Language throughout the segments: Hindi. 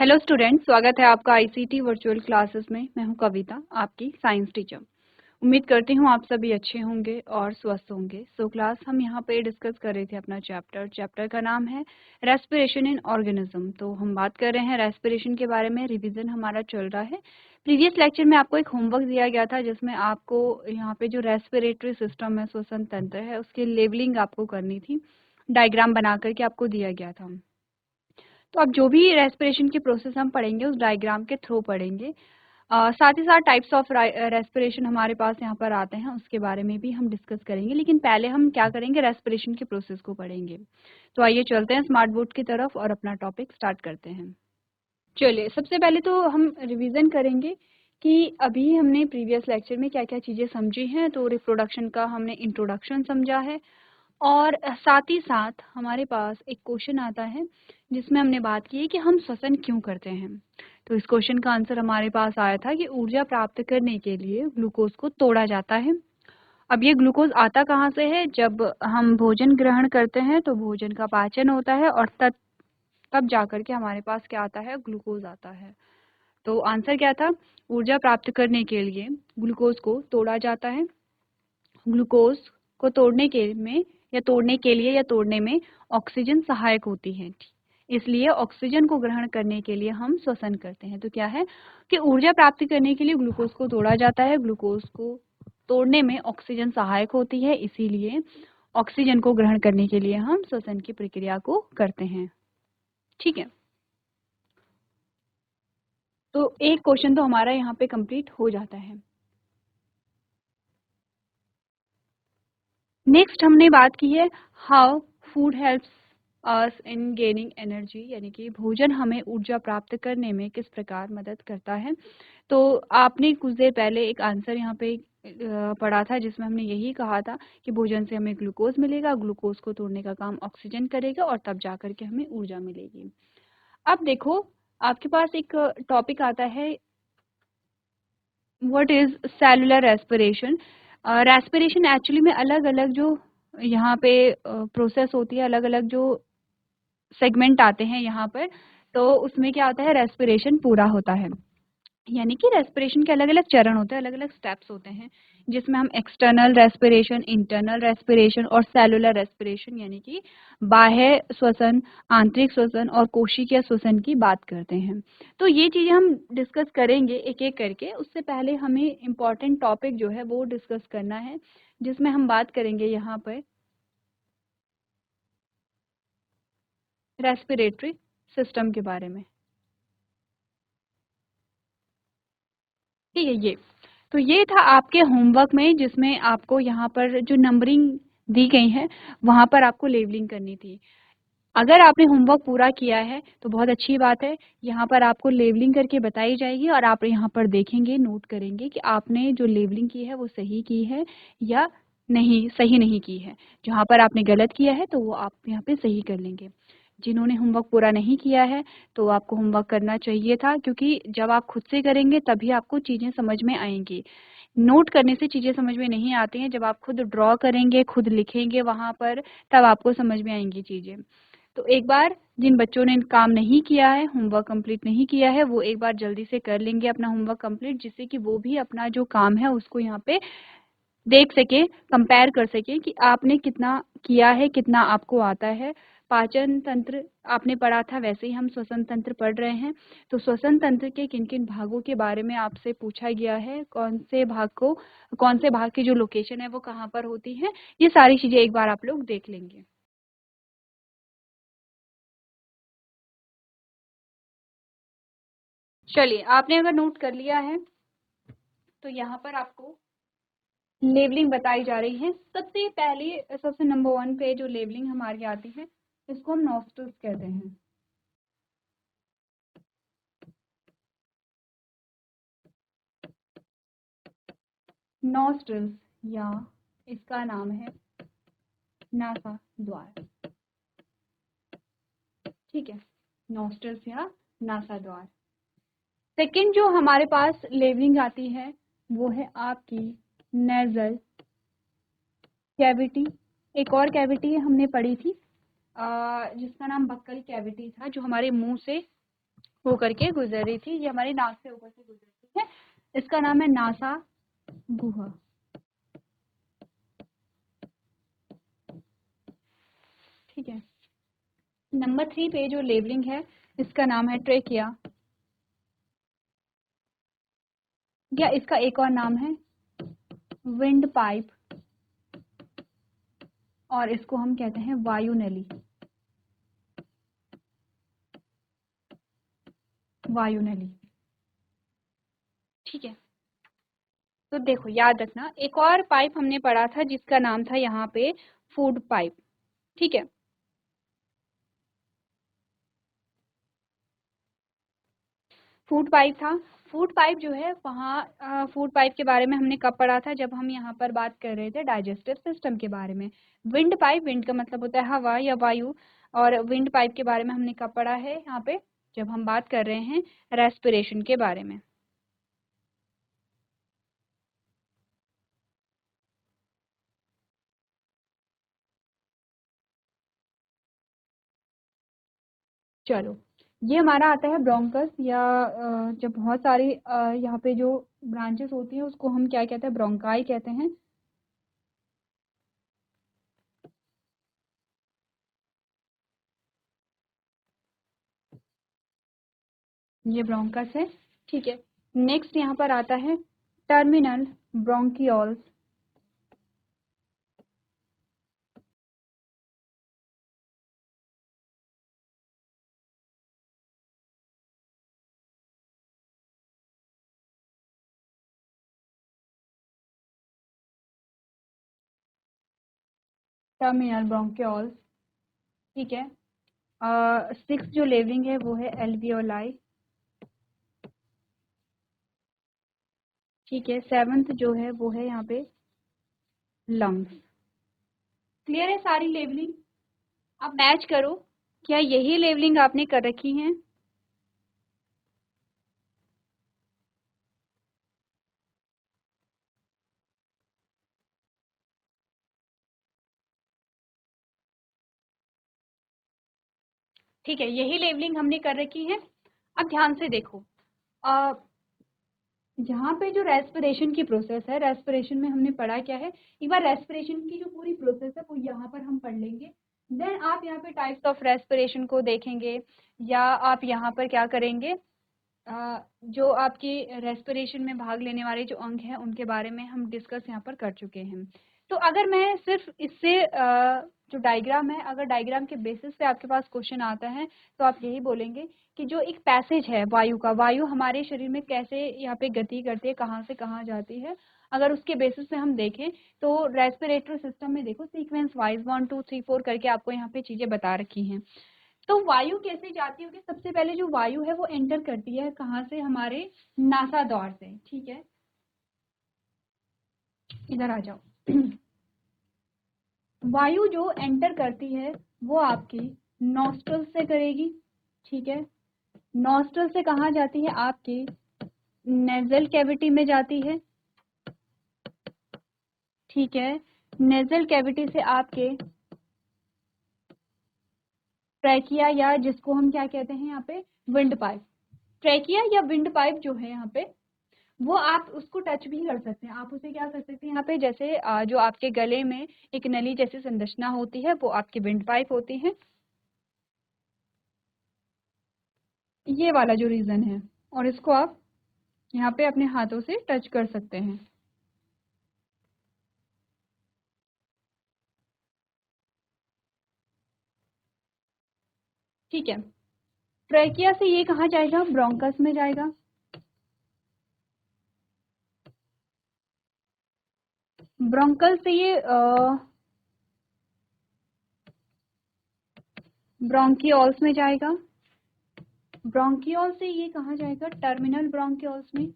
हेलो स्टूडेंट, स्वागत है आपका आईसीटी वर्चुअल क्लासेस में। मैं हूं कविता, आपकी साइंस टीचर। उम्मीद करती हूं आप सभी अच्छे होंगे और स्वस्थ होंगे। क्लास हम यहां पे डिस्कस कर रहे थे अपना चैप्टर का नाम है रेस्पिरेशन इन ऑर्गेनिज्म। तो हम बात कर रहे हैं रेस्पिरेशन के बारे में। रिवीजन हमारा चल रहा है। प्रीवियस लेक्चर में आपको एक होमवर्क दिया गया था जिसमें आपको यहाँ पे जो रेस्पिरेटरी सिस्टम है, श्वसन तंत्र है, उसकी लेबलिंग आपको करनी थी। डायग्राम बना करके आपको दिया गया था। तो अब जो भी रेस्पिरेशन की प्रोसेस हम पढ़ेंगे उस डायग्राम के थ्रू पढ़ेंगे। साथ ही साथ टाइप्स ऑफ रेस्पिरेशन हमारे पास यहाँ पर आते हैं, उसके बारे में भी हम डिस्कस करेंगे। लेकिन पहले हम क्या करेंगे, रेस्पिरेशन की प्रोसेस को पढ़ेंगे। तो आइए चलते हैं स्मार्ट बोर्ड की तरफ और अपना टॉपिक स्टार्ट करते हैं। चलिए, सबसे पहले तो हम रिवीजन करेंगे कि अभी हमने प्रीवियस लेक्चर में क्या क्या चीज़ें समझी हैं। तो रिप्रोडक्शन का हमने इंट्रोडक्शन समझा है और साथ ही साथ हमारे पास एक क्वेश्चन आता है जिसमें हमने बात की है कि हम श्वसन क्यों करते हैं। तो इस क्वेश्चन का आंसर हमारे पास आया था कि ऊर्जा प्राप्त करने के लिए ग्लूकोज को तोड़ा जाता है। अब ये ग्लूकोज आता कहाँ से है? जब हम भोजन ग्रहण करते हैं तो भोजन का पाचन होता है और तब जाकर के हमारे पास क्या आता है, ग्लूकोज आता है। तो आंसर क्या था? ऊर्जा प्राप्त करने के लिए ग्लूकोज को तोड़ा जाता है। ग्लूकोज को तोड़ने में ऑक्सीजन सहायक होती है, इसलिए ऑक्सीजन को ग्रहण करने के लिए हम श्वसन करते हैं। तो क्या है कि ऊर्जा प्राप्ति करने के लिए ग्लूकोज को तोड़ा जाता है। ग्लूकोज को तोड़ने में ऑक्सीजन सहायक होती है, इसीलिए ऑक्सीजन को ग्रहण करने के लिए हम श्वसन की प्रक्रिया को करते हैं। ठीक है, तो एक क्वेश्चन तो हमारा यहाँ पे कंप्लीट हो जाता है। नेक्स्ट हमने बात की है how food helps us in gaining energy, यानी कि भोजन हमें ऊर्जा प्राप्त करने में किस प्रकार मदद करता है। तो आपने कुछ देर पहले एक आंसर यहाँ पे पढ़ा था जिसमें हमने यही कहा था कि भोजन से हमें ग्लूकोज मिलेगा, ग्लूकोज को तोड़ने का काम ऑक्सीजन करेगा और तब जाकर के हमें ऊर्जा मिलेगी। अब देखो, आपके पास एक टॉपिक आता है, what is cellular respiration. Respiration actually में अलग अलग जो यहाँ पे प्रोसेस होती है, अलग अलग जो सेगमेंट आते हैं यहाँ पर, तो उसमें क्या होता है, रेस्पिरेशन पूरा होता है। यानी कि रेस्पिरेशन के अलग अलग चरण होते हैं, अलग अलग स्टेप्स होते हैं, जिसमें हम एक्सटर्नल रेस्पिरेशन, इंटरनल रेस्पिरेशन और सेलुलर रेस्पिरेशन यानी कि बाह्य श्वसन, आंतरिक श्वसन और कोशिकीय श्वसन की बात करते हैं। तो ये चीज़ें हम डिस्कस करेंगे एक एक करके। उससे पहले हमें इम्पॉर्टेंट टॉपिक जो है वो डिस्कस करना है, जिसमें हम बात करेंगे यहाँ पर रेस्पिरेटरी सिस्टम के बारे में। ठीक है, तो ये था आपके होमवर्क में, जिसमें आपको यहाँ पर जो नंबरिंग दी गई है वहाँ पर आपको लेबलिंग करनी थी। अगर आपने होमवर्क पूरा किया है तो बहुत अच्छी बात है। यहाँ पर आपको लेबलिंग करके बताई जाएगी और आप यहाँ पर देखेंगे, नोट करेंगे कि आपने जो लेबलिंग की है वो सही की है या नहीं, सही नहीं की है। जहाँ पर आपने गलत किया है तो वो आप यहाँ पे सही कर लेंगे। जिन्होंने होमवर्क पूरा नहीं किया है तो आपको होमवर्क करना चाहिए था, क्योंकि जब आप खुद से करेंगे तभी आपको चीज़ें समझ में आएंगी। नोट करने से चीज़ें समझ में नहीं आती हैं, जब आप खुद ड्रॉ करेंगे, खुद लिखेंगे वहाँ पर, तब आपको समझ में आएंगी चीज़ें। तो एक बार जिन बच्चों ने काम नहीं किया है, होमवर्क कंप्लीट नहीं किया है, वो एक बार जल्दी से कर लेंगे अपना होमवर्क कंप्लीट, जिससे कि वो भी अपना जो काम है उसको यहाँ पे देख सके, कंपेयर कर सके कि आपने कितना किया है, कितना आपको आता है। पाचन तंत्र आपने पढ़ा था, वैसे ही हम श्वसन तंत्र पढ़ रहे हैं। तो श्वसन तंत्र के किन किन भागों के बारे में आपसे पूछा गया है, कौन से भाग की जो लोकेशन है वो कहाँ पर होती है, ये सारी चीजें एक बार आप लोग देख लेंगे। चलिए, आपने अगर नोट कर लिया है तो यहाँ पर आपको लेबलिंग बताई जा रही है। सबसे पहले, सबसे नंबर 1 पे जो लेबलिंग हमारी आती है, इसको हम नॉस्ट्रल्स कहते हैं। नॉस्ट्रल्स, या इसका नाम है नासा द्वार। ठीक है, नॉस्ट्रल्स या नासा द्वार। सेकंड जो हमारे पास लेबलिंग आती है वो है आपकी नेजल कैविटी। एक और कैविटी हमने पढ़ी थी जिसका नाम बक्कल कैविटी था, जो हमारे मुंह से होकर के गुजर रही थी, ये हमारी नाक से होकर के गुजर रही है। इसका नाम है नासा गुहा। ठीक है। नंबर 3 पे जो लेबलिंग है इसका नाम है ट्रेकिया, या इसका एक और नाम है विंड पाइप, और इसको हम कहते हैं वायु नली। वायु नली। ठीक है। तो देखो याद रखना, एक और पाइप हमने पढ़ा था जिसका नाम था यहाँ पे फूड पाइप। ठीक है। फूड पाइप था। फूड पाइप जो है वहाँ फूड पाइप के बारे में हमने कब पढ़ा था, जब हम यहाँ पर बात कर रहे थे डाइजेस्टिव सिस्टम के बारे में। विंड पाइप, विंड का मतलब होता है हवा या वायु, और विंड पाइप के बारे में हमने कब पढ़ा है यहाँ पे, जब हम बात कर रहे हैं रेस्पिरेशन के बारे में। चलो, ये हमारा आता है ब्रोंकस, या जब बहुत सारी यहाँ पे जो ब्रांचेस होती हैं उसको हम क्या कहते हैं, ब्रोंकाई कहते हैं। ये ब्रोंकस है। ठीक है। नेक्स्ट यहाँ पर आता है टर्मिनल ब्रोंकियोल्स। Terminal bronchioles. ठीक है। 6 जो लेवलिंग है वो है एल्वियोलाई। ठीक है। 7th जो है वो है यहाँ पे लंग्स। क्लियर है सारी लेवलिंग? अब मैच करो, क्या यही लेवलिंग आपने कर रखी है? ठीक है, यही लेवलिंग हमने कर रखी है। अब ध्यान से देखो, अ, यहाँ पे जो रेस्पिरेशन की प्रोसेस है, रेस्पिरेशन में हमने पढ़ा क्या है, एक बार रेस्पिरेशन की जो पूरी प्रोसेस है वो यहाँ पर हम पढ़ लेंगे। देन आप यहाँ पे टाइप्स ऑफ रेस्पिरेशन को देखेंगे, या आप यहाँ पर क्या करेंगे, जो आपकी रेस्पिरेशन में भाग लेने वाले जो अंग हैं उनके बारे में हम डिस्कस यहाँ पर कर चुके हैं। तो अगर मैं सिर्फ इससे जो डायग्राम है, अगर डायग्राम के बेसिस पे आपके पास क्वेश्चन आता है तो आप यही बोलेंगे कि जो एक पैसेज है वायु का, वायु हमारे शरीर में कैसे यहाँ पे गति करती है, कहाँ से कहाँ जाती है, अगर उसके बेसिस पे हम देखें तो रेस्पिरेटरी सिस्टम में देखो सीक्वेंस वाइज 1 2 3 4 करके आपको यहाँ पे चीजें बता रखी हैं। तो वायु कैसे जाती होगी, सबसे पहले जो वायु है वो एंटर करती है कहाँ से, हमारे नासा द्वार से। ठीक है, इधर आ जाओ। वायु जो एंटर करती है वो आपकी नॉस्ट्रल से करेगी। ठीक है। नॉस्ट्रल से कहाँ जाती है, आपकी नेजल कैविटी में जाती है। ठीक है। नेजल कैविटी से आपके ट्रैकिया, या जिसको हम क्या कहते हैं यहाँ पे, विंड पाइप। ट्रैकिया या विंड पाइप जो है यहाँ पे, वो आप उसको टच भी कर सकते हैं। आप उसे क्या कर सकते हैं यहाँ पे, जैसे जो आपके गले में एक नली जैसी संरचना होती है वो आपकी विंड पाइप होती है। ये वाला जो रीजन है, और इसको आप यहाँ पे अपने हाथों से टच कर सकते हैं। ठीक है। ट्रैकिया से ये कहाँ जाएगा, ब्रोंकस में जाएगा। ब्रोंकल से ये ब्रोंकियोल्स में जाएगा। ब्रोंकियोल से ये कहाँ जाएगा, टर्मिनल ब्रोंकियोल्स में।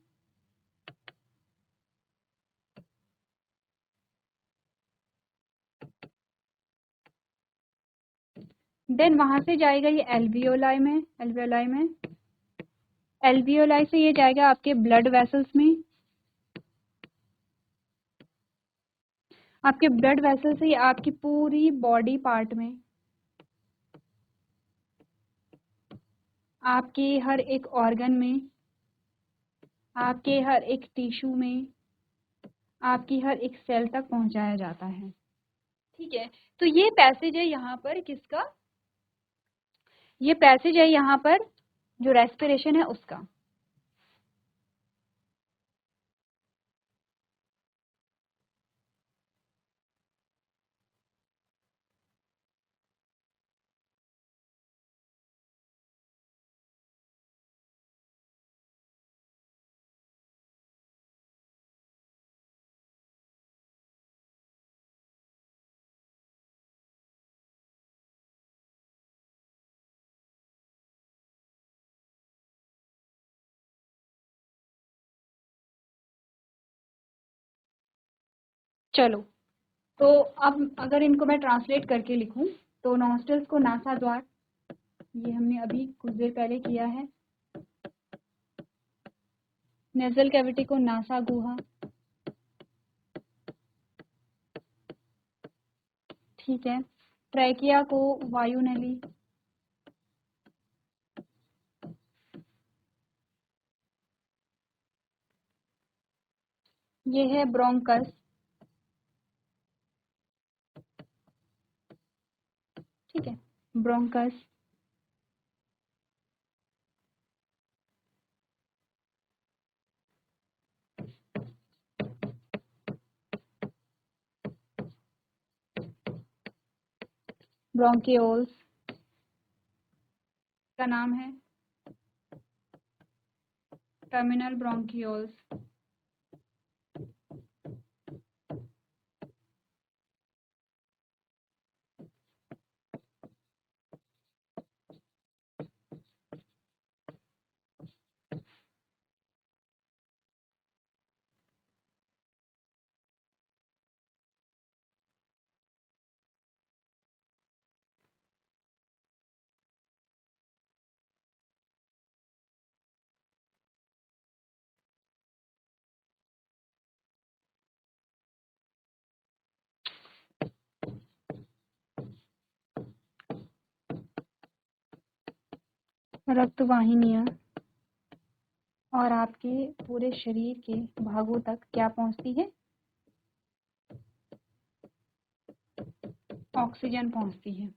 देन वहां से जाएगा ये एल्वियोलाई में। एल्वियोलाई से ये जाएगा आपके ब्लड वेसल्स में। आपके ब्लड वेसल से ये आपकी पूरी बॉडी पार्ट में, आपके हर एक ऑर्गन में, आपके हर एक टिश्यू में, आपकी हर एक सेल तक पहुंचाया जाता है। ठीक है, तो ये पैसेज है यहाँ पर किसका, ये पैसेज है यहाँ पर जो रेस्पिरेशन है उसका। चलो, तो अब अगर इनको मैं ट्रांसलेट करके लिखूं तो नॉस्ट्रल्स को नासा द्वार, ये हमने अभी कुछ देर पहले किया है। नेजल कैविटी को नासा गुहा, ठीक है। ट्रैकिया को वायु नली, ये है ब्रोंकस, ठीक है, ब्रोंकस। ब्रोंकियोल्स का नाम है टर्मिनल ब्रोंकियोल्स। रक्त वाहिनियां और आपके पूरे शरीर के भागों तक क्या पहुंचती है, ऑक्सीजन पहुंचती है।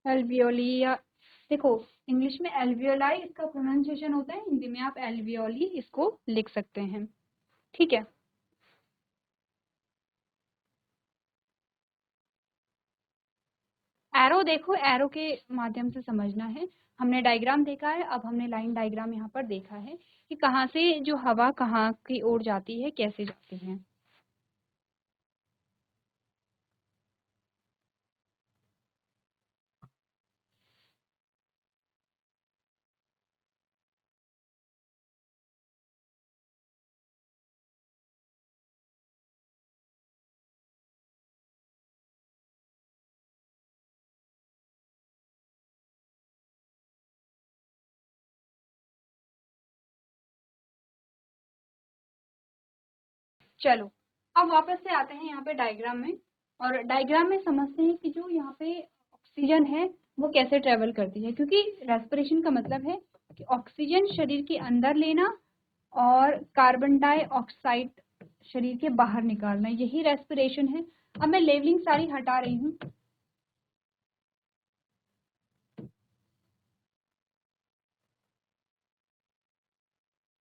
एल्वियोलिया, देखो इंग्लिश में एल्वियोलाई इसका प्रोनाउंसिएशन होता है, हिंदी में आप एल्वियोली इसको लिख सकते हैं, ठीक है। एरो देखो, एरो के माध्यम से समझना है। हमने डायग्राम देखा है, अब हमने लाइन डायग्राम यहाँ पर देखा है कि कहाँ से जो हवा कहाँ की ओर जाती है, कैसे जाती है। चलो, अब वापस से आते हैं यहाँ पे डायग्राम में, और डायग्राम में समझते हैं कि जो यहाँ पे ऑक्सीजन है वो कैसे ट्रेवल करती है, क्योंकि रेस्पिरेशन का मतलब है कि ऑक्सीजन शरीर के अंदर लेना और कार्बन डाइऑक्साइड शरीर के बाहर निकालना, यही रेस्पिरेशन है। अब मैं लेवलिंग सारी हटा रही हूँ,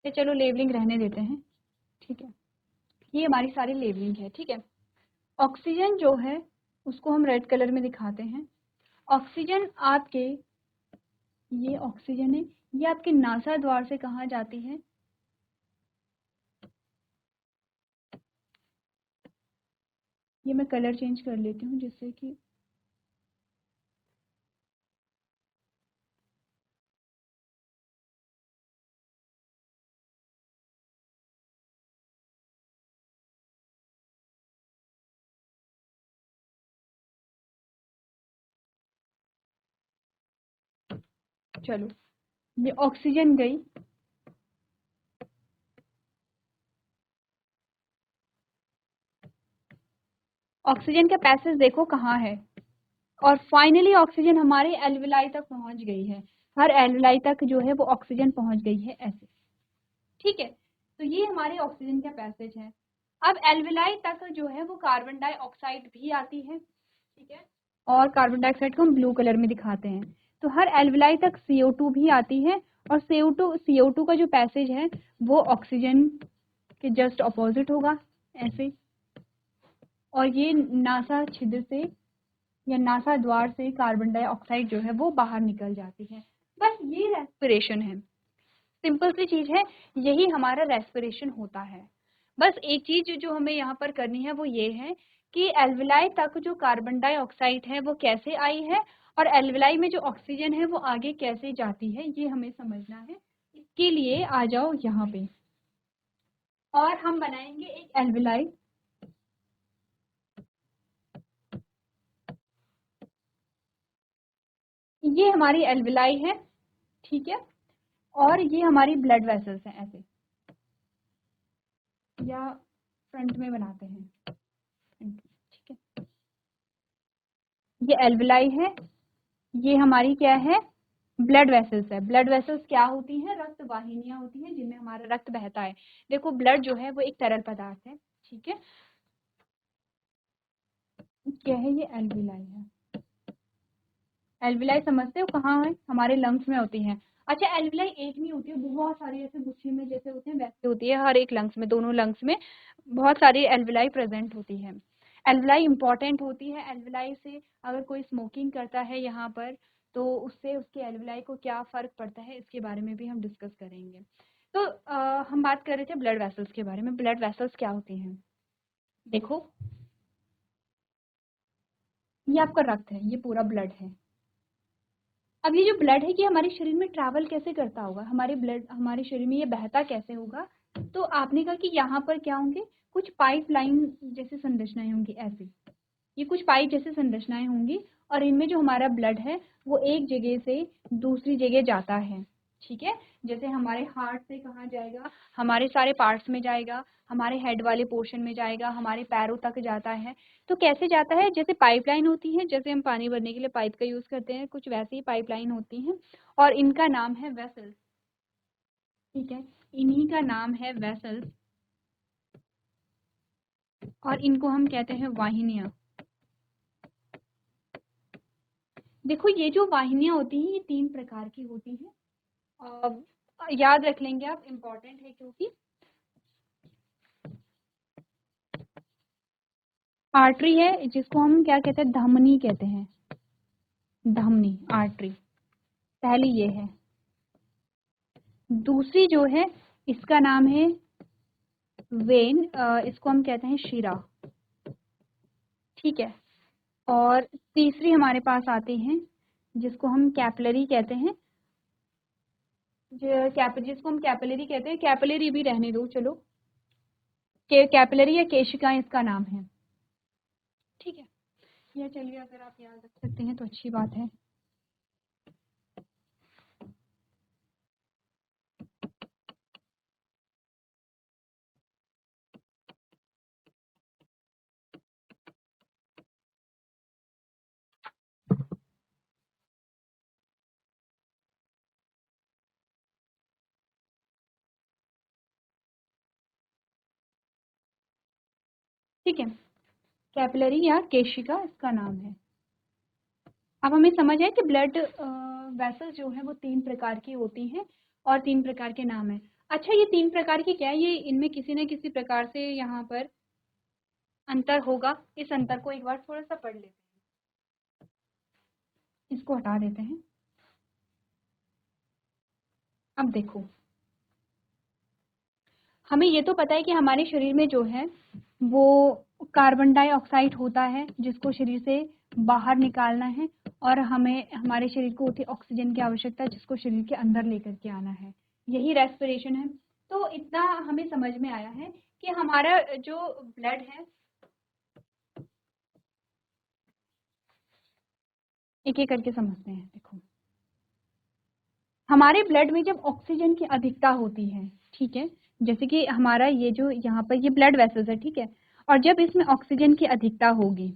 तो चलो लेवलिंग रहने देते हैं, ठीक है। ये हमारी सारी लेवलिंग है, ठीक है। ऑक्सीजन जो है उसको हम रेड कलर में दिखाते हैं। ऑक्सीजन आपके, ये ऑक्सीजन है, ये आपके नासा द्वार से कहाँ जाती है, ये मैं कलर चेंज कर लेती हूँ जिससे कि चलो, ये ऑक्सीजन गई, ऑक्सीजन का पैसेज देखो कहाँ है, और फाइनली ऑक्सीजन हमारे एल्विलाई तक पहुंच गई है। हर एल्विलाई तक जो है वो ऑक्सीजन पहुंच गई है ऐसे। ठीक है, तो ये हमारे ऑक्सीजन का पैसेज है। अब एल्विलाई तक जो है वो कार्बन डाइऑक्साइड भी आती है। ठीक है, और कार्बन डाइऑक्साइड को हम ब्लू कलर में दिखाते हैं। तो हर एल्विलाई तक CO2 भी आती है, और CO2 का जो पैसेज है वो ऑक्सीजन के जस्ट अपोजिट होगा ऐसे। और ये नासा छिद्र से या नासा द्वार से कार्बन डाइऑक्साइड जो है वो बाहर निकल जाती है। बस ये रेस्पिरेशन है, सिंपल सी चीज है, यही हमारा रेस्पिरेशन होता है। बस एक चीज जो हमें यहाँ पर करनी है वो ये है कि एल्विलाई तक जो कार्बन डाइऑक्साइड है वो कैसे आई है, और एल्विलाई में जो ऑक्सीजन है वो आगे कैसे जाती है, ये हमें समझना है। इसके लिए आ जाओ यहाँ पे, और हम बनाएंगे एक एल्विलाई। ये हमारी एल्विलाई है, ठीक है, और ये हमारी ब्लड वेसल्स हैं ऐसे, या फ्रंट में बनाते हैं, ठीक है। ये एल्विलाई है, ये हमारी क्या है, ब्लड वेसल्स है। ब्लड वेसल्स क्या होती हैं, रक्त वाहिनियां होती हैं जिनमें हमारा रक्त बहता है। देखो ब्लड जो है वो एक तरल पदार्थ है, ठीक है। क्या है, ये एल्विलाई है। एल्विलाई समझते हो कहाँ है, हमारे लंग्स में होती हैं। अच्छा, एल्विलाई एक नहीं होती है, बहुत सारी ऐसे गुच्छे में जैसे होते हैं वैसे होती है, हर एक लंग्स में, दोनों लंग्स में बहुत सारी एल्विलाई प्रेजेंट होती है। एल्विलाई इंपॉर्टेंट होती है। एल्विलाई से अगर कोई स्मोकिंग करता है यहाँ पर, तो उससे उसके एल्विलाई को क्या फर्क पड़ता है, इसके बारे में भी हम डिस्कस करेंगे। तो हम बात कर रहे थे ब्लड वेसल्स के बारे में। ब्लड वेसल्स क्या होती हैं, देखो ये आपका रक्त है, ये पूरा ब्लड है। अब ये जो ब्लड है ये हमारे शरीर में ट्रैवल कैसे करता होगा, हमारे ब्लड हमारे शरीर में ये बहता कैसे होगा। तो आपने कहा कि यहाँ पर क्या होंगे, कुछ पाइपलाइन जैसी संरचनाएं होंगी ऐसे, ये कुछ पाइप जैसी संरचनाएं होंगी, और इनमें जो हमारा ब्लड है वो एक जगह से दूसरी जगह जाता है। ठीक है, जैसे हमारे हार्ट से कहाँ जाएगा, हमारे सारे पार्ट्स में जाएगा, हमारे हेड वाले पोर्शन में जाएगा, हमारे पैरों तक जाता है। तो कैसे जाता है, जैसे पाइपलाइन होती है, जैसे हम पानी भरने के लिए पाइप का यूज करते हैं, कुछ वैसे ही पाइपलाइन होती हैं, और इनका नाम है वेसल्स। ठीक है, इन्हीं का नाम है वेसल्स, और इनको हम कहते हैं वाहिनियां। देखो ये जो वाहिनियां होती हैं ये 3 प्रकार की होती हैं, याद रख लेंगे आप, इम्पोर्टेंट है क्योंकि आर्टरी है जिसको हम क्या कहते हैं, धमनी कहते हैं, धमनी आर्टरी, पहली ये है। दूसरी जो है इसका नाम है वेन, इसको हम कहते हैं शिरा। ठीक है, और तीसरी हमारे पास आती हैं जिसको हम कैपिलरी कहते हैं, जिसको हम कैपिलरी कहते हैं, कैपिलरी भी रहने दो चलो, कैपिलरी या केशिका इसका नाम है। ठीक है, या चलिए अगर आप याद रख सकते हैं तो अच्छी बात है। ठीक है, कैपिलरी या केशिका इसका नाम है। अब हमें समझ है कि ब्लड वेसल्स जो है वो 3 प्रकार की होती हैं, और 3 प्रकार के नाम है। अच्छा, ये 3 प्रकार की क्या है, ये इनमें किसी न किसी प्रकार से यहाँ पर अंतर होगा। इस अंतर को एक बार थोड़ा सा पढ़ लेते हैं, इसको हटा देते हैं। अब देखो, हमें ये तो पता है कि हमारे शरीर में जो है वो कार्बन डाइऑक्साइड होता है जिसको शरीर से बाहर निकालना है, और हमें हमारे शरीर को होती है ऑक्सीजन की आवश्यकता जिसको शरीर के अंदर लेकर के आना है, यही रेस्पिरेशन है। तो इतना हमें समझ में आया है कि हमारा जो ब्लड है, एक एक करके समझते हैं। देखो हमारे ब्लड में जब ऑक्सीजन की अधिकता होती है, ठीक है, जैसे कि हमारा ये जो यहाँ पर ये ब्लड वेसल्स है, ठीक है, और जब इसमें ऑक्सीजन की अधिकता होगी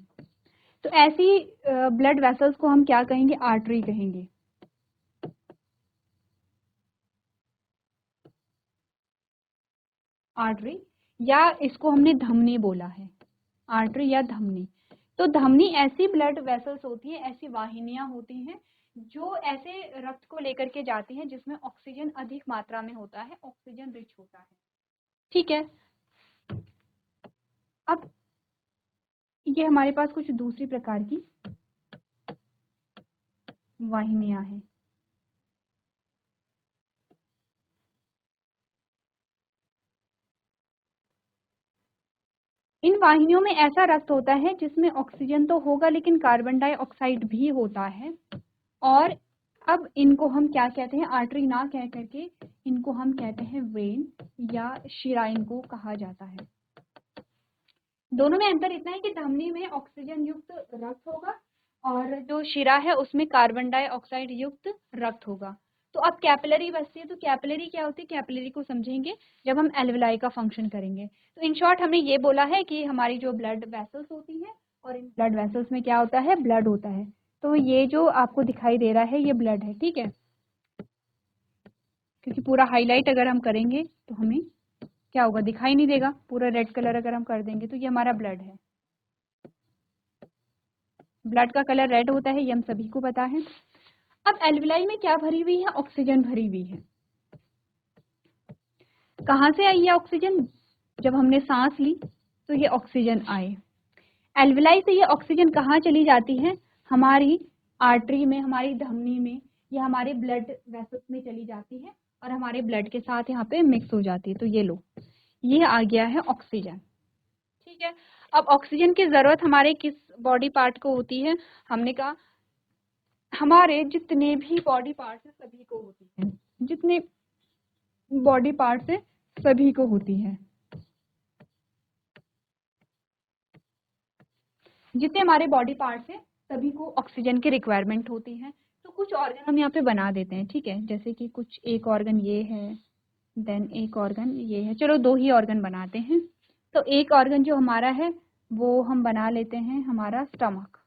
तो ऐसी ब्लड वेसल्स को हम क्या कहेंगे, आर्टरी कहेंगे। आर्टरी, या इसको हमने धमनी बोला है, आर्टरी या धमनी। तो धमनी ऐसी ब्लड वेसल्स होती है, ऐसी वाहिनियां होती हैं जो ऐसे रक्त को लेकर के जाती हैं जिसमें ऑक्सीजन अधिक मात्रा में होता है, ऑक्सीजन रिच होता है, ठीक है। अब ये हमारे पास कुछ दूसरी प्रकार की वाहिनियां हैं। इन वाहिनियों में ऐसा रक्त होता है जिसमें ऑक्सीजन तो होगा लेकिन कार्बन डाइऑक्साइड भी होता है, और अब इनको हम क्या कहते हैं, आर्टरी ना कह करके इनको हम कहते हैं वेन या शिरा, इनको कहा जाता है। दोनों में अंतर इतना है कि धमनी में ऑक्सीजन युक्त रक्त होगा और जो शिरा है उसमें कार्बन डाइऑक्साइड युक्त रक्त होगा। तो अब कैपिलरी बचती है, तो कैपिलरी क्या होती है, कैपिलरी को समझेंगे जब हम एल्वेलाई का फंक्शन करेंगे। तो इन शॉर्ट हमने ये बोला है कि हमारी जो ब्लड वेसल्स होती हैं और इन ब्लड वेसल्स में क्या होता है, ब्लड होता है। तो ये जो आपको दिखाई दे रहा है ये ब्लड है, ठीक है, क्योंकि पूरा हाईलाइट अगर हम करेंगे तो हमें क्या होगा, दिखाई नहीं देगा, पूरा रेड कलर अगर हम कर देंगे तो ये हमारा ब्लड है। ब्लड का कलर रेड होता है, ये हम सभी को पता है। अब एल्वेलाई में क्या भरी हुई है, ऑक्सीजन भरी हुई है। कहाँ से आई है ऑक्सीजन, जब हमने सांस ली तो ये ऑक्सीजन आए। एल्वेलाई से ये ऑक्सीजन कहाँ चली जाती है, हमारी आर्टरी में, हमारी धमनी में, या हमारे ब्लड वेसल्स में चली जाती है और हमारे ब्लड के साथ यहाँ पे मिक्स हो जाती है। तो ये लो, ये आ गया है ऑक्सीजन, ठीक है। अब ऑक्सीजन की जरूरत हमारे किस बॉडी पार्ट को होती है, हमने कहा हमारे जितने भी बॉडी पार्ट्स हैं सभी को होती है, जितने बॉडी पार्ट्स हैं सभी को होती है, जितने हमारे बॉडी पार्ट्स हैं सभी को ऑक्सीजन की रिक्वायरमेंट होती है। तो कुछ ऑर्गन हम यहाँ पे बना देते हैं, ठीक है, जैसे कि कुछ एक ऑर्गन ये है, देन एक ऑर्गन ये है, चलो दो ही ऑर्गन बनाते हैं। तो एक ऑर्गन जो हमारा है वो हम बना लेते हैं हमारा स्टमक।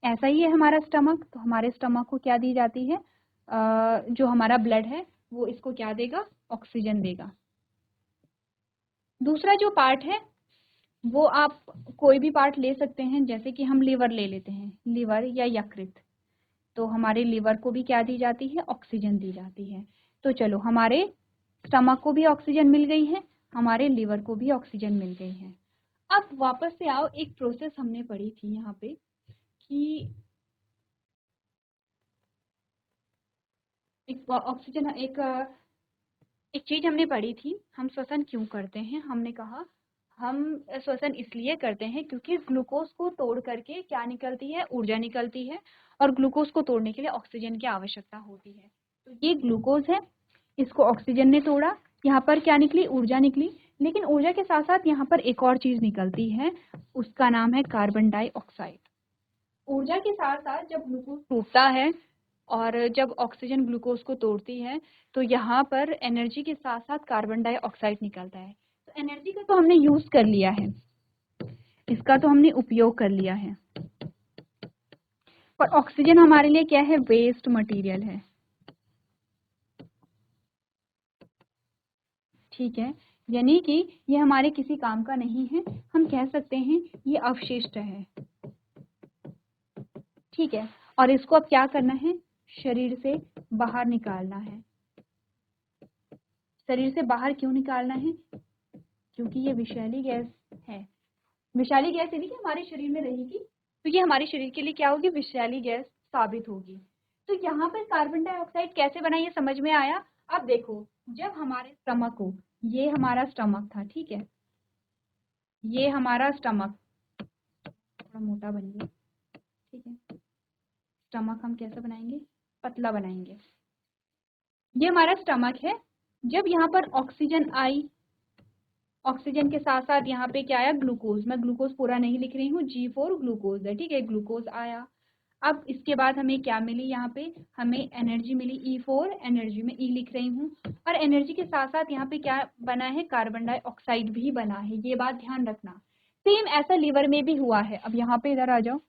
ऐसा ही है हमारा स्टमक, तो हमारे स्टमक को क्या दी जाती है, जो हमारा ब्लड है वो इसको क्या देगा, ऑक्सीजन देगा। दूसरा जो पार्ट है वो आप कोई भी पार्ट ले सकते हैं, जैसे कि हम लीवर ले लेते हैं, लीवर या यकृत। तो हमारे लीवर को भी क्या दी जाती है, ऑक्सीजन दी जाती है। तो चलो हमारे स्टमक को भी ऑक्सीजन मिल गई है, हमारे लीवर को भी ऑक्सीजन मिल गई है। अब वापस से आओ, एक प्रोसेस हमने पढ़ी थी यहाँ पे कि एक ऑक्सीजन एक चीज हमने पढ़ी थी, हम श्वसन क्यों करते हैं। हमने कहा हम श्वसन इसलिए करते हैं क्योंकि ग्लूकोज को तोड़ करके क्या निकलती है, ऊर्जा निकलती है, और ग्लूकोज को तोड़ने के लिए ऑक्सीजन की आवश्यकता होती है। तो ये ग्लूकोज है, इसको ऑक्सीजन ने तोड़ा, यहाँ पर क्या निकली, ऊर्जा निकली। लेकिन ऊर्जा के साथ साथ यहाँ पर एक और चीज निकलती है, उसका नाम है कार्बन डाइऑक्साइड। ऊर्जा के साथ साथ जब ग्लूकोज टूटता है और जब ऑक्सीजन ग्लूकोज को तोड़ती है तो यहाँ पर एनर्जी के साथ साथ कार्बन डाइऑक्साइड निकलता है। तो एनर्जी का तो हमने यूज कर लिया है, इसका तो हमने उपयोग कर लिया है, पर ऑक्सीजन हमारे लिए क्या है, वेस्ट मटेरियल है, ठीक है। यानी कि ये हमारे किसी काम का नहीं है, हम कह सकते हैं ये अवशिष्ट है, ठीक है। और इसको अब क्या करना है, शरीर से बाहर निकालना है। शरीर से बाहर क्यों निकालना है, क्योंकि ये विषैली गैस है। विषैली गैस यदि कि हमारे शरीर में रहेगी तो ये हमारे शरीर के लिए क्या होगी, विषैली गैस साबित होगी। तो यहाँ पर कार्बन डाइऑक्साइड कैसे बना, ये समझ में आया। अब देखो, जब हमारे स्टमक को, ये हमारा स्टमक था, ठीक है, ये हमारा स्टमक थोड़ा मोटा बन गया, ठीक है, स्टमक हम कैसे बनाएंगे, पतला बनाएंगे। ये हमारा स्टमक है, जब यहाँ पर ऑक्सीजन आई, ऑक्सीजन के साथ साथ यहाँ पे क्या आया, ग्लूकोज। मैं ग्लूकोज पूरा नहीं लिख रही हूँ, G4 ग्लूकोज है, ठीक है, ग्लूकोज आया। अब इसके बाद हमें क्या मिली, यहाँ पे हमें एनर्जी मिली E4, एनर्जी में E लिख रही हूँ, और एनर्जी के साथ साथ यहाँ पे क्या बना है, कार्बन डाइऑक्साइड भी बना है, ये बात ध्यान रखना। सेम ऐसा लीवर में भी हुआ है। अब यहाँ पे इधर आ जाओ,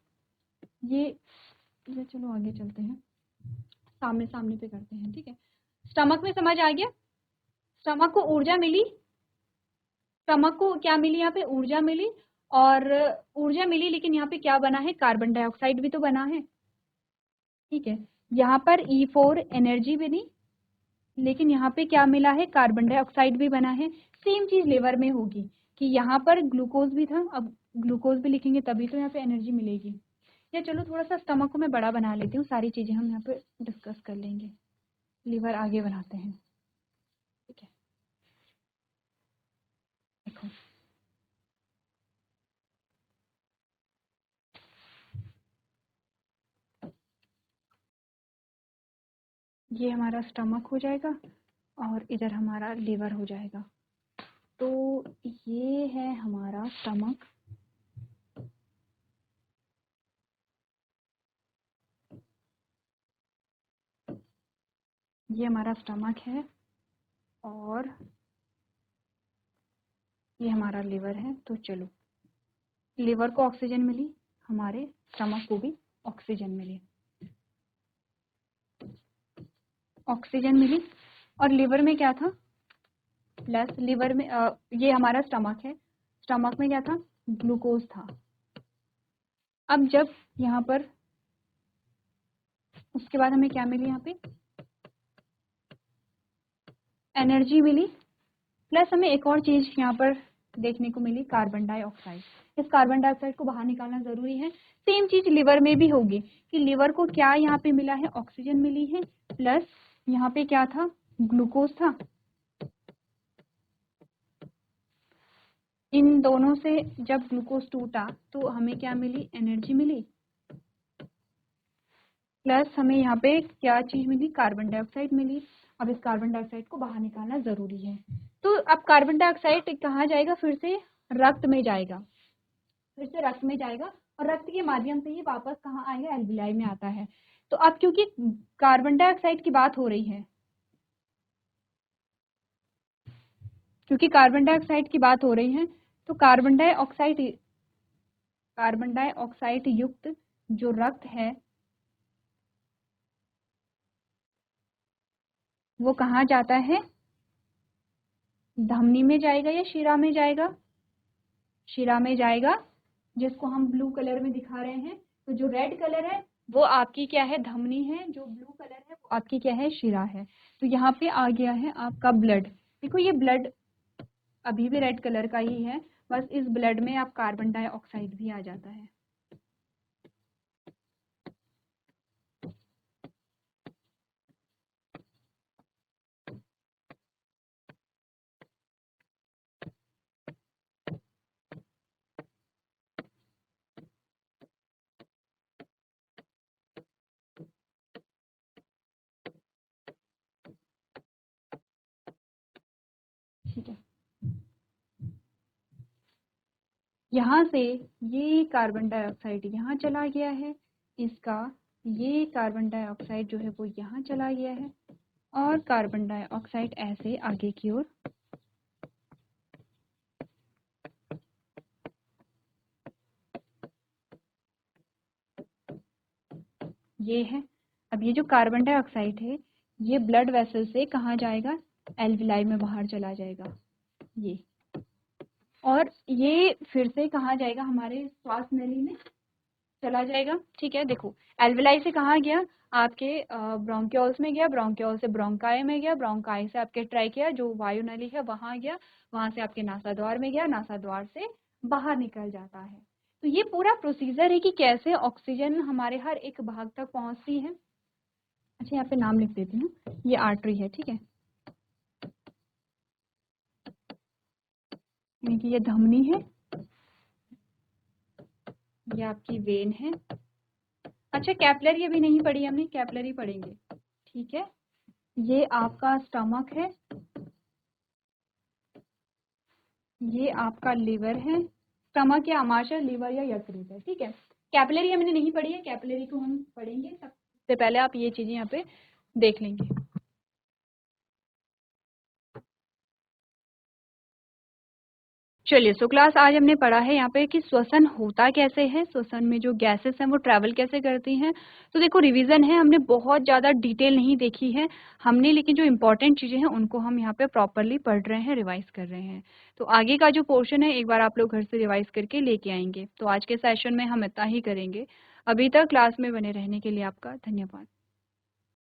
ये चलो आगे चलते हैं, सामने सामने पे करते हैं, ठीक है। स्टमक में समझ आ गया, स्टमक को ऊर्जा मिली, स्टमक को क्या मिली, यहाँ पे ऊर्जा मिली, और ऊर्जा मिली, लेकिन यहाँ पे क्या बना है, कार्बन डाइऑक्साइड भी तो बना है, ठीक है। यहाँ पर E4 एनर्जी बनी, लेकिन यहाँ पे क्या मिला है, कार्बन डाइऑक्साइड भी बना है। सेम चीज लिवर में होगी कि यहाँ पर ग्लूकोज भी था, अब ग्लूकोज भी लिखेंगे तभी तो यहाँ पे एनर्जी मिलेगी। या चलो थोड़ा सा स्टमक को मैं बड़ा बना लेती हूँ, सारी चीजें हम यहाँ पे डिस्कस कर लेंगे, लिवर आगे बनाते हैं, ठीक है। देखो ये हमारा स्टमक हो जाएगा और इधर हमारा लिवर हो जाएगा। तो ये है हमारा स्टमक, ये हमारा स्टमक है, और ये हमारा लिवर है। तो चलो, लिवर को ऑक्सीजन मिली, हमारे स्टमक को भी ऑक्सीजन मिली, ऑक्सीजन मिली, और लिवर में क्या था, प्लस लिवर में ये हमारा स्टमक है, स्टमक में क्या था, ग्लूकोज था। अब जब यहाँ पर उसके बाद हमें क्या मिली, यहाँ पे एनर्जी मिली, प्लस हमें एक और चीज यहाँ पर देखने को मिली, कार्बन डाइऑक्साइड। इस कार्बन डाइऑक्साइड को बाहर निकालना जरूरी है। सेम चीज लिवर में भी होगी कि लिवर को क्या यहाँ पे मिला है, ऑक्सीजन मिली है, प्लस यहाँ पे क्या था, ग्लूकोज था। इन दोनों से जब ग्लूकोज टूटा तो हमें क्या मिली, एनर्जी मिली, प्लस हमें यहाँ पे क्या चीज मिली, कार्बन डाइऑक्साइड मिली। अब इस कार्बन डाइऑक्साइड को बाहर निकालना जरूरी है। तो अब कार्बन डाइऑक्साइड कहाँ जाएगा, फिर से रक्त में जाएगा, फिर से रक्त में जाएगा, और रक्त के माध्यम से ही वापस कहाँ आएगा, एल्विलाई में आता है। तो अब क्योंकि कार्बन डाइऑक्साइड की बात हो रही है, क्योंकि कार्बन डाइऑक्साइड की बात हो रही है, तो कार्बन डाइऑक्साइड युक्त जो रक्त है वो कहाँ जाता है, धमनी में जाएगा या शिरा में जाएगा, शिरा में जाएगा, जिसको हम ब्लू कलर में दिखा रहे हैं। तो जो रेड कलर है वो आपकी क्या है, धमनी है, जो ब्लू कलर है वो आपकी क्या है, शिरा है। तो यहाँ पे आ गया है आपका ब्लड। देखो ये ब्लड अभी भी रेड कलर का ही है, बस इस ब्लड में आप कार्बन डाइऑक्साइड भी आ जाता है। ठीक है, यहाँ से ये कार्बन डाइऑक्साइड यहाँ चला गया है, इसका ये कार्बन डाइऑक्साइड जो है वो यहाँ चला गया है, और कार्बन डाइऑक्साइड ऐसे आगे की ओर ये है। अब ये जो कार्बन डाइऑक्साइड है ये ब्लड वेसल से कहाँ जाएगा, एल्विलाई में बाहर चला जाएगा ये, और ये फिर से कहाँ जाएगा, हमारे श्वास नली में चला जाएगा। ठीक है, देखो एल्विलाई से कहाँ गया, आपके ब्रोंक्योल्स में गया, ब्रोंक्योल से ब्रोंकाई में गया, ब्रोंकाई से आपके ट्राइकिया जो वायु नली है वहां गया, वहां से आपके नासाद्वार में गया, नासाद्वार से बाहर निकल जाता है। तो ये पूरा प्रोसीजर है कि कैसे ऑक्सीजन हमारे हर एक भाग तक पहुंचती है। अच्छा यहाँ पे नाम लिख देती हूँ, ये आर्टरी है, ठीक है, यानी कि ये धमनी है, ये आपकी वेन है। अच्छा कैपिलरी अभी नहीं पढ़ी हमने, कैपिलरी पढ़ेंगे, ठीक है। ये आपका स्टमक है, ये आपका लिवर है, स्टमक या आमाशय, लिवर या यकृत है, ठीक है। कैपिलरी हमने नहीं पढ़ी है, कैपिलरी को हम पढ़ेंगे। सबसे पहले आप ये चीजें यहाँ पे देख लेंगे। चलिए, सो क्लास आज हमने पढ़ा है यहाँ पे कि श्वसन होता कैसे है, श्वसन में जो गैसेस हैं वो ट्रैवल कैसे करती हैं। तो देखो, रिवीजन है, हमने बहुत ज़्यादा डिटेल नहीं देखी है हमने, लेकिन जो इंपॉर्टेंट चीज़ें हैं उनको हम यहाँ पे प्रॉपरली पढ़ रहे हैं, रिवाइज कर रहे हैं। तो आगे का जो पोर्शन है एक बार आप लोग घर से रिवाइज करके लेके आएंगे। तो आज के सेशन में हम इतना ही करेंगे। अभी तक क्लास में बने रहने के लिए आपका धन्यवाद।